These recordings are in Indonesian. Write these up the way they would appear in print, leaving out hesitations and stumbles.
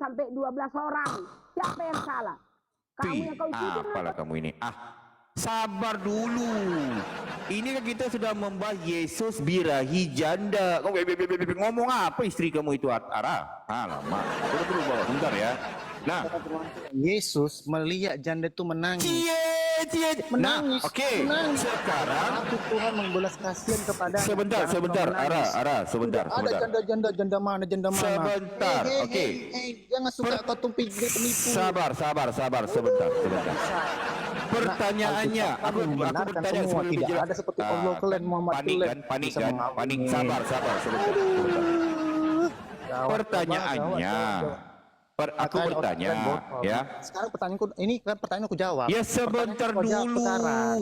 sampai 12 orang. Siapa yang salah? Kamu yang kau ikutin. Apalah kamu ini? Sabar dulu. Ini kan kita sudah membahas Yesus birahi janda. Kau ngomong apa istri kamu itu, Ara? Alamak. Terus bawa bentar ya. Nah, Yesus melihat janda itu menangis. Menangis. Oke. Sekarang aku Tuhan membelas kasihan kepada. Sebentar, Ara, sebentar. Ada janda mana? Sebentar. Oke. Jangan suka kau tumpi penipu. Sabar, sebentar. Pertanyaannya, aku bertanya semua tidak jelas. ada seperti Allah kalian Muhammad panik kan? Sabar, sebentar. Pertanyaannya, aku bertanya, ya. Sekarang pertanyaanku, ini kan pertanyaanku jawab. Ya sebentar dulu,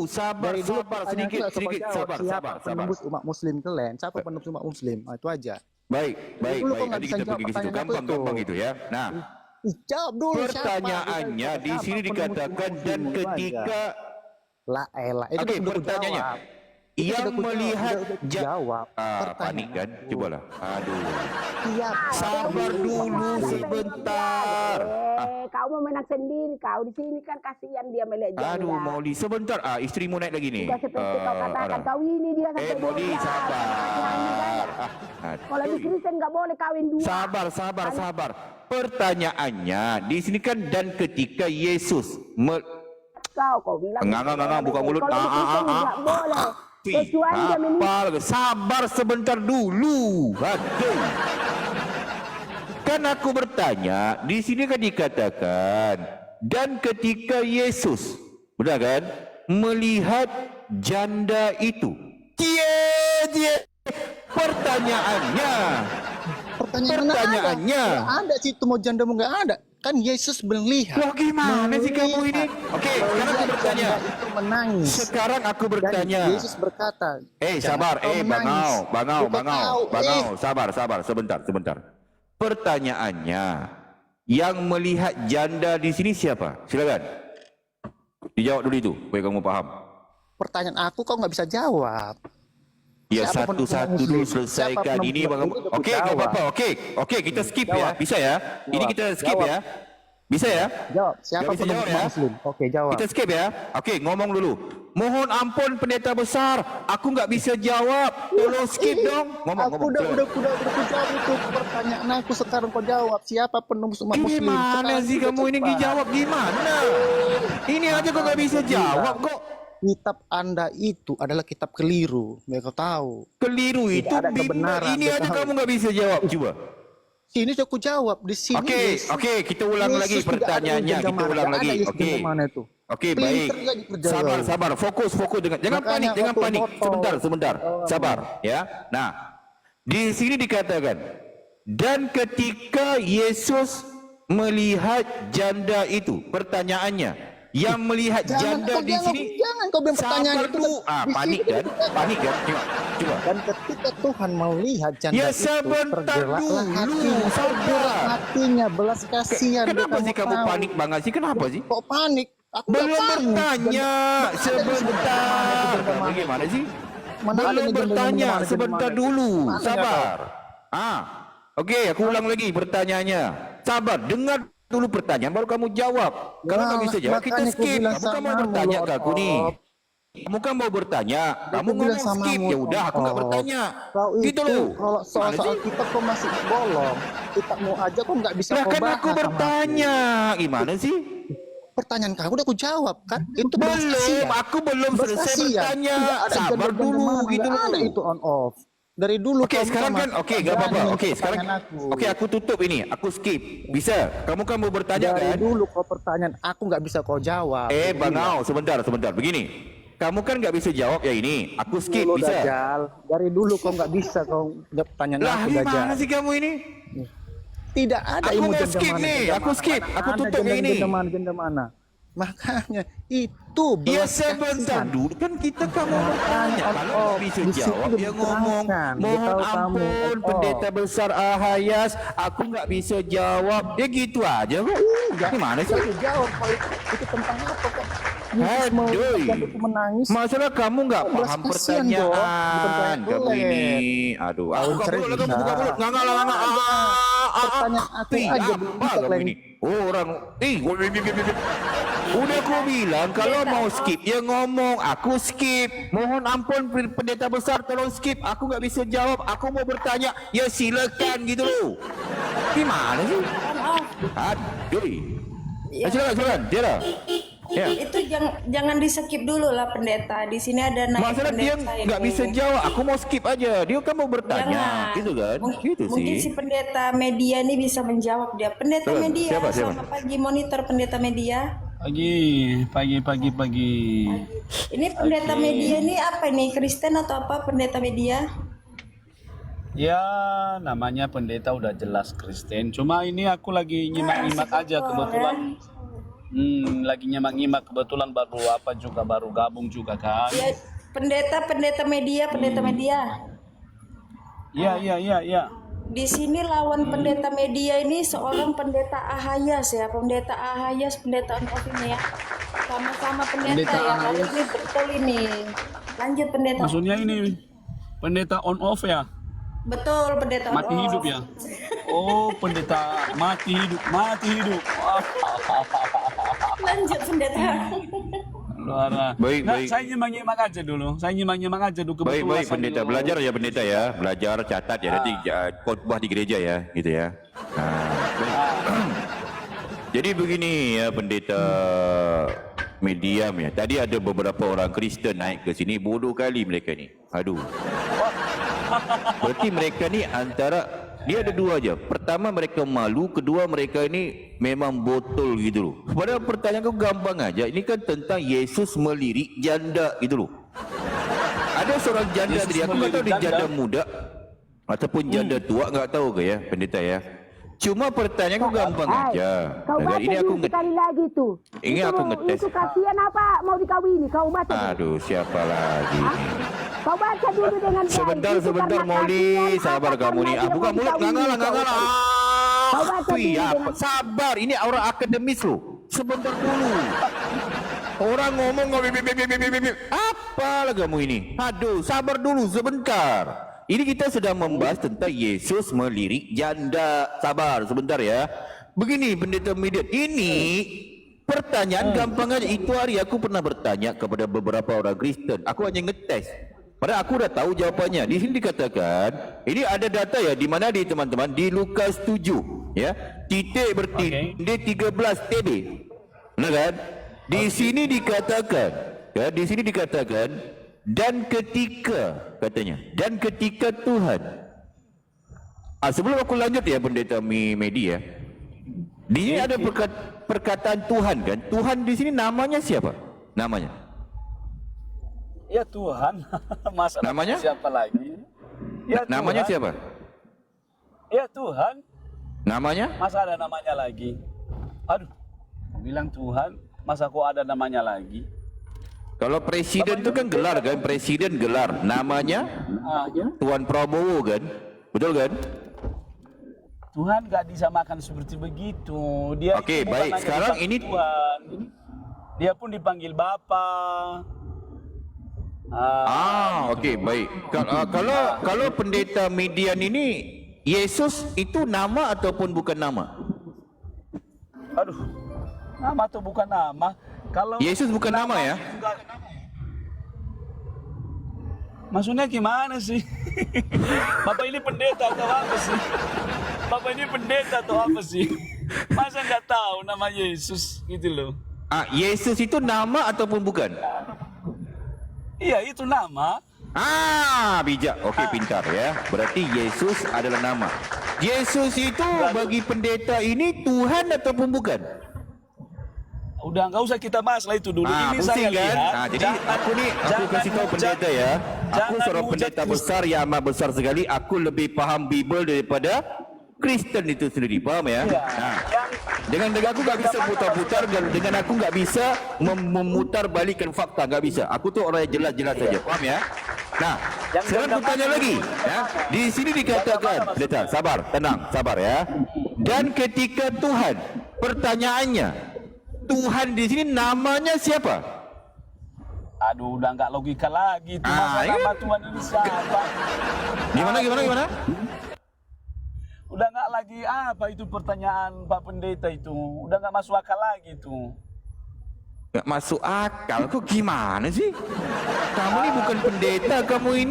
sabar sedikit, sabar. Penembus umat Muslim kalian, siapa penembus umat Muslim? Itu aja. Baik. Nanti kita pergi ke situ, gampang itu ya. Nah, jawab dulu. Pertanyaannya di sini dikatakan dan ketika itu pertanyaannya yang melihat jawab panik kan, cobalah. Aduh, Sabar dulu sebentar. Kau mau menang sendiri, kau di sini kan kasihan dia melihat janda. Aduh, Mauli sebentar. Istrimu naik lagi nih. Sudah seperti kau katakan, kau ini dia sampai Mauli sabar. Kalau di Kristen nggak boleh kawin dua. Sabar. Pertanyaannya di sini kan dan ketika Yesus kau bilang enggak buka mulut. Nggak boleh. Kecuali dia menikah. Sabar sebentar dulu. Aduh. Kan aku bertanya, di sini kan dikatakan dan ketika Yesus, benar kan, melihat janda itu. Pertanyaannya. Ada situ mau jandamu nggak ada. Kan Yesus melihat. Wah, gimana sih kamu ini? Oke, sekarang aku bertanya. Itu menangis. Sekarang aku bertanya. Dan Yesus berkata. Sabar. Bangau. Sabar. Sebentar. Pertanyaannya, yang melihat janda di sini siapa? Silakan. Dijawab dulu itu, supaya kamu paham. Pertanyaan aku kau nggak bisa jawab. Ya, satu-satu dulu selesaikan ini, Bang. Oke, enggak apa-apa. Oke, kita skip ya. Bisa ya? Ini kita skip ya. Bisa ya? Jawab. Siapa penembus umat Muslim? Oke, jawab. Kita skip ya. Oke, ngomong dulu. Mohon ampun pendeta besar, aku nggak bisa jawab. Tolong skip dong. Ngomong. Aku udah jawab itu pertanyaan aku, sekarang kau jawab. Siapa penembus umat Muslim? Gimana sih kamu ini dijawab gimana? Ini aja kok nggak bisa jawab kok. Kitab Anda itu adalah kitab keliru, mereka tahu. Keliru itu ini aja kamu nggak bisa jawab, coba. Sini aku jawab di sini. Oke, kita ulang lagi pertanyaannya, kita ulang lagi. Oke, baik. Sabar, fokus dengan jangan panik. Sebentar. Sabar ya. Nah, di sini dikatakan dan ketika Yesus melihat janda itu, pertanyaannya yang melihat janda di sini. Jangan kau bilang pertanyaan itu. Panik kan? Coba. Dan ketika Tuhan melihat janda ya, itu, tergeraklah hatinya, belas kasihan. Kenapa sih kamu panik banget sih? Kenapa sih? Kok panik? Aku belum bertanya. Sebentar. Bagaimana sih? Belum bertanya. Sebentar dulu. Sabar. Oke, aku ulang lagi pertanyaannya. Sabar, dengar dulu pertanyaan baru kamu jawab. Kalau nggak bisa jawab kita skip. Kamu kan mau bertanya ke aku nih. Kamu kan mau bertanya, kamu ngomong skip. Ya udah, aku nggak bertanya. Gitu loh. Kalau soal kita kok masih bolong, kita mau aja kok nggak bisa. Nah, kan aku bertanya, gimana sih? Pertanyaan kamu udah aku jawab kan? Itu belum. Aku belum selesai bertanya. Sabar dulu, gitu loh. Ada itu on off. Dari dulu. Oke, sekarang kan gak apa-apa. Oke, sekarang aku tutup ini, aku skip. Bisa? Kamu kan mau bertanya kan? Dari dulu kau pertanyaan aku nggak bisa kau jawab. Bangau, sebentar. Begini, kamu kan nggak bisa jawab ya ini, aku skip. Dulu, bisa? Dajjal. Dari dulu kau nggak bisa kau jawab pertanyaan aku, Dajjal. Gimana sih kamu ini? Tidak ada. Aku mau skip nih, aku skip. Aku tutup ini. Janda mana? Makanya itu ya sebentar dulu kan kita kamu bertanya kalau bisa jawab ya ngomong mohon ampun pendeta besar Ahayas aku nggak bisa jawab ya gitu aja kok. Gimana sih jawab itu tentang apa kok? Yesus mau Aduh. janda itu menangis. Masalah kamu nggak Belas paham kasihan, Jo. Bukan pertanyaan kayak kamu boleh. ini. Aduh, Tahun buka cerai mulut lah kamu, bisa. buka mulut. Nggak. Pertanyaan aku aja belum Apa bisa kamu lagi. ini? Orang, udah aku bilang kalau mau skip ya ngomong. Aku skip. Mohon ampun pendeta besar, tolong skip. Aku nggak bisa jawab. Aku mau bertanya. Ya silakan gitu loh. Gimana sih? Aduh. Silakan, Tiara. Ya. Itu jangan di skip dulu lah pendeta. Di sini ada naik Masalah dia pendeta nggak ini. bisa jawab. Aku mau skip aja. Dia kan mau bertanya, Jangan. gitu kan? Gitu Mungkin sih. si pendeta media ini bisa menjawab dia. Pendeta Siapa? media, Siapa? selamat pagi monitor pendeta media. Pagi. Ini pendeta media ini apa ini? Kristen atau apa pendeta media? Ya, namanya pendeta udah jelas Kristen. Cuma ini aku lagi nyimak-nyimak aja kebetulan. Lagi nyimak-nyimak kebetulan baru gabung juga kan. Ya, pendeta media. Iya. Di sini lawan pendeta media ini seorang pendeta Ahayas ya, pendeta Ahayas, pendeta on-off ini ya. Sama-sama pendeta ya, hari ini betul ini. Lanjut pendeta. Maksudnya ini pendeta on off ya? Betul pendeta Mati on-off. hidup ya? Oh, pendeta mati hidup. Lanjut pendeta. Luar. Baik. Saya nyimak-nyimak aja dulu. Baik, kebetulan pendeta. sambil- Belajar ya pendeta ya. Belajar, catat ya. Nanti khotbah di gereja ya, gitu ya. Baik. Jadi begini ya pendeta medium ya. Tadi ada beberapa orang Kristen naik ke sini. Bodoh kali mereka ni. Aduh. Berarti mereka ni antara, dia ada dua aja. Pertama mereka malu, kedua mereka ini memang botol gitu loh. Padahal pertanyaan kau gampang aja. Ini kan tentang Yesus melirik janda gitu loh. Ada seorang janda Yesus tadi, aku nggak tahu dia melirik janda janda. muda ataupun janda tua, nggak tahu ke ya pendeta ya. Cuma pertanyaan kau gampang aja. Kau baca Ini aku dulu sekali lagi tuh. Ini aku ngetes. Itu kasihan apa mau dikawini? Kau baca dulu. Aduh, siapa lagi ni? Kau baca dulu dengan baik. Sebentar, Itu sebentar karena Molly. kasihan Sabar apa kamu ni. karena dia Buka mau mulut. dikawini, Nggak. Kau baca dulu dengan- Sabar. Ini orang akademis loh. Sebentar dulu. Orang ngomong. Apalah kamu ini? Aduh, sabar dulu sebentar. Ini kita sedang membahas tentang Yesus melirik janda. Sabar sebentar ya. Begini pendeta media. Ini pertanyaan gampang aja. Itu hari aku pernah bertanya kepada beberapa orang Kristen. Aku hanya ngetes. Padahal aku dah tahu jawapannya. Di sini dikatakan, ini ada data ya, di mana di teman-teman di Lukas 7 ya. Titik bertindih 13 TB. Benar kan? Di sini dikatakan, ya, di sini dikatakan dan ketika katanya, dan ketika Tuhan. Sebelum aku lanjut ya pendeta Medi ya. Di sini ada perkataan Tuhan kan? Tuhan di sini namanya siapa? Namanya? Ya Tuhan. Masa Namanya? siapa lagi? Ya Namanya Tuhan. siapa? Ya Tuhan. Namanya? Masa ada namanya lagi? Aduh, aku bilang Tuhan, masa kok ada namanya lagi? Kalau presiden itu kan gelar kan? Presiden gelar. Namanya Tuan Prabowo kan? Betul kan? Tuhan gak disamakan seperti begitu. Dia Oke, itu bukan baik. hanya Sekarang dipanggil ini- Tuhan. Dia pun dipanggil Bapa. Okey, baik. Kalau pendeta median ini Yesus itu nama ataupun bukan nama? Aduh, nama atau bukan nama? Kalau Yesus bukan nama ya? Maksudnya gimana sih? Bapak ini pendeta atau apa sih? Bapak ini pendeta atau apa sih? Masa nggak tahu nama Yesus gitu loh? Yesus itu nama ataupun bukan? Iya itu nama. Bijak. Okey, pintar ya. Berarti Yesus adalah nama. Yesus itu bagi pendeta ini Tuhan ataupun bukan? Udah nggak usah kita bahas lah itu dulu. Ini Pusing saya kan? lihat. Jadi aku kasih tahu pendeta ya. Aku seorang pendeta besar yang amat besar sekali. Aku lebih faham Bible daripada Kristen itu sendiri. Faham ya? Dengan aku nggak bisa putar-putar, dengan aku nggak bisa memutar balikkan fakta, nggak bisa. Aku tuh orang yang jelas-jelas saja. Faham ya? Nah, sekarang aku tanya lagi. Ya, di sini dikatakan, pendeta, sabar, tenang, sabar ya. Dan ketika Tuhan, pertanyaannya, Tuhan di sini namanya siapa? Aduh, udah nggak logika lagi itu masa iya. nama Tuhan ini siapa? Gimana? Udah nggak lagi apa itu pertanyaan Pak Pendeta itu, udah nggak masuk akal lagi itu. Gak masuk akal, kok gimana sih? Kamu ini bukan pendeta, kamu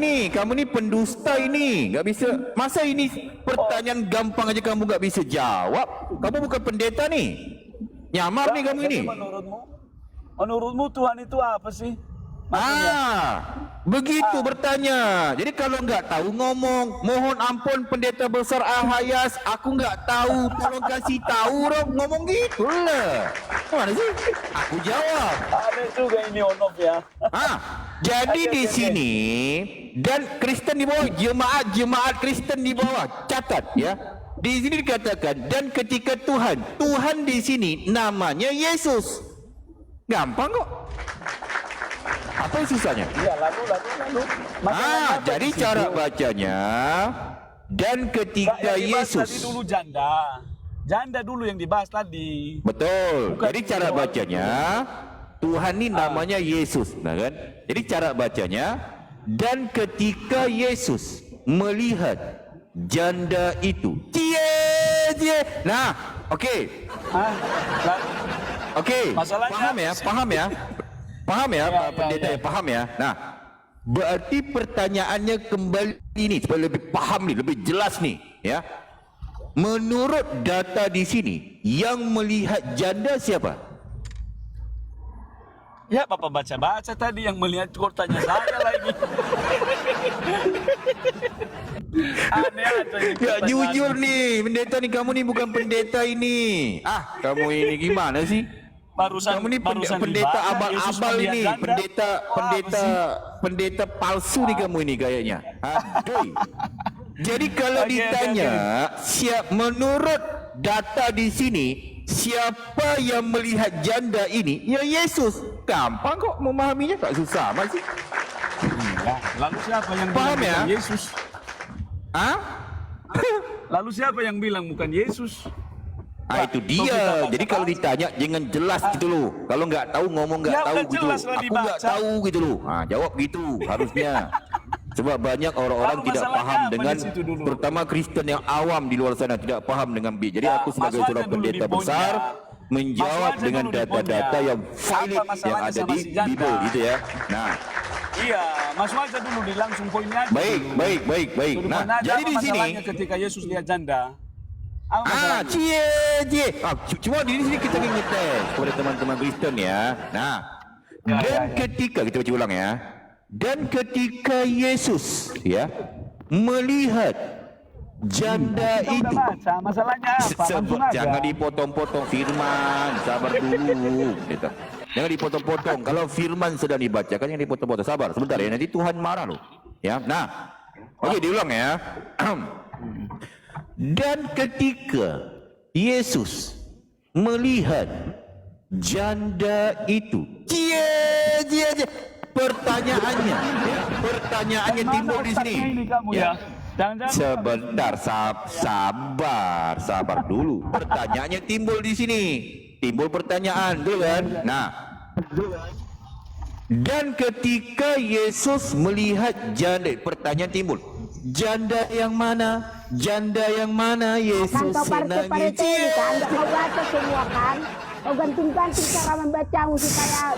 ini pendusta ini. Gak bisa, masa ini pertanyaan gampang aja kamu gak bisa jawab? Kamu bukan pendeta nih. Nyamar nih kamu ini. Menurutmu Tuhan itu apa sih? Maksudnya? Begitu bertanya. Jadi kalau nggak tahu ngomong, mohon ampun pendeta besar Ahayas, aku nggak tahu, tolong kasih tahu dong, ngomong gitu lah. Mana sih? Aku jawab. Ada juga ini on-off ya. Jadi di sini dan Kristen di bawah, jemaat Kristen di bawah, catat ya. Di sini dikatakan dan ketika Tuhan di sini namanya Yesus. Gampang kok. Apa susahnya? Iya, lalu. Jadi cara bacanya dan ketika Yesus. Tadi dulu janda dulu yang dibahas tadi. Betul. Bukan jadi cara bacanya Tuhan ini namanya Yesus, nah kan? Jadi cara bacanya dan ketika Yesus melihat janda itu, nah, oke. Oke. Paham ya, Pak Pendeta ya, paham ya. Nah, berarti pertanyaannya kembali ini supaya lebih paham nih, lebih jelas nih, ya. Menurut data di sini, yang melihat janda siapa? Ya, Bapak baca tadi yang melihat kok tanya saya lagi. Aneh aja ini Gak jujur nih, pendeta nih, kamu nih bukan pendeta ini. Kamu ini gimana sih? Kamu ini pendeta abal-abal ini, pendeta palsu nih kamu ini kayaknya. Aduh. Jadi kalau ditanya, menurut data di sini, siapa yang melihat janda ini? Ya Yesus. Gampang kok memahaminya, tak susah masih. Lalu siapa yang paham bilang ya? bukan Yesus? Lalu siapa yang bilang bukan Yesus? Itu dia. Jadi kalau ditanya jangan jelas gitu loh. Kalau nggak tahu ngomong nggak tahu gitu. Aku nggak tahu gitu loh. Jawab gitu harusnya. Sebab banyak orang-orang tidak paham dengan, terutama Kristen yang awam di luar sana tidak paham dengan B. Jadi aku sebagai seorang pendeta besar menjawab dengan data-data yang valid yang ada di Bible gitu ya. Nah, iya, masuk aja dulu di langsung poinnya aja. Baik. Nah, jadi di sini ketika Yesus lihat janda. Cuma di sini kita ingin ngetes kepada teman-teman Kristen ya. Nah, dan ketika kita baca ulang ya, dan ketika Yesus ya melihat janda itu, masalahnya apa? Jangan dipotong-potong firman, sabar dulu. Gitu. Jangan dipotong-potong. Kalau firman sedang dibacakan yang dipotong-potong, sabar sebentar ya. Nanti Tuhan marah loh. Ya, nah, oke diulang ya. Dan ketika Yesus melihat janda itu, pertanyaannya timbul di sini. Sebentar, sabar dulu. Pertanyaannya timbul di sini. Timbul pertanyaan dulu kan. Nah, dan ketika Yesus melihat janda, pertanyaan timbul. Janda yang mana? Janda yang mana? Yesus senang ini kan, nggak mau baca semua kan? Mau ganti-ganti cara membaca supaya.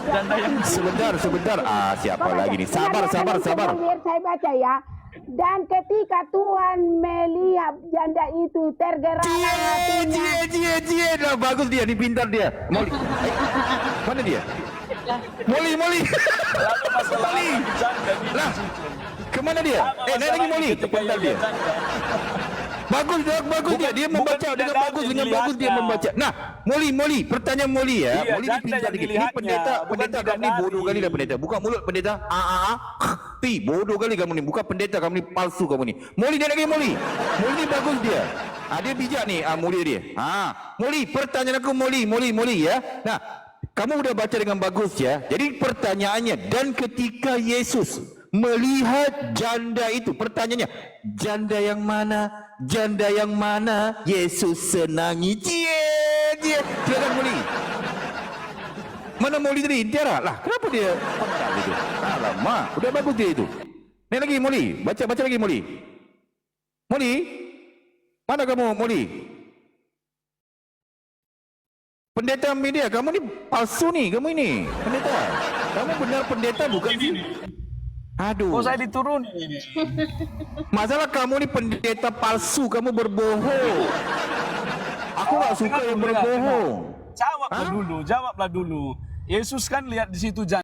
Sebentar. Siapa lagi nih? Sabar. Biar saya baca ya. Dan ketika Tuhan melihat janda itu tergerak hatinya. Nah, bagus dia, ini pintar dia. Molly. Mana dia? Molly. Lalu masalah Lah. Kemana dia? Naik lagi Molly. Pintar dia. Bagus dia. Dia membaca dengan bagus dia membaca. Nah, Molly, pertanyaan Molly ya. Iya, Molly pintar dikit. Ini pendeta kamu ni bodoh kali dah pendeta. Buka mulut pendeta. Bodoh kali kamu ni. Buka pendeta kamu ni, palsu kamu ni. Molly dia lagi Molly ni bagus dia. Dia bijak ni Molly dia. Molly, pertanyaan aku Molly ya. Nah, kamu udah baca dengan bagus ya. Jadi pertanyaannya, dan ketika Yesus melihat janda itu, pertanyaannya, janda yang mana? Janda yang mana? Yesus senangi. Silakan Molly. Mana Molly tadi? Tiara. Lah, kenapa dia kontak gitu? Alamak, udah bagus dia itu. Ni lagi Molly. Baca lagi Molly. Molly? Mana kamu Molly? Pendeta media, kamu ni palsu ni, kamu ini. Pendeta. Kamu benar pendeta bukan sih? Aduh. Oh, saya diturun. Masalah kamu ni pendeta palsu, kamu berbohong. Aku tak suka yang berbohong. Jawablah dulu. Yesus kan lihat di situ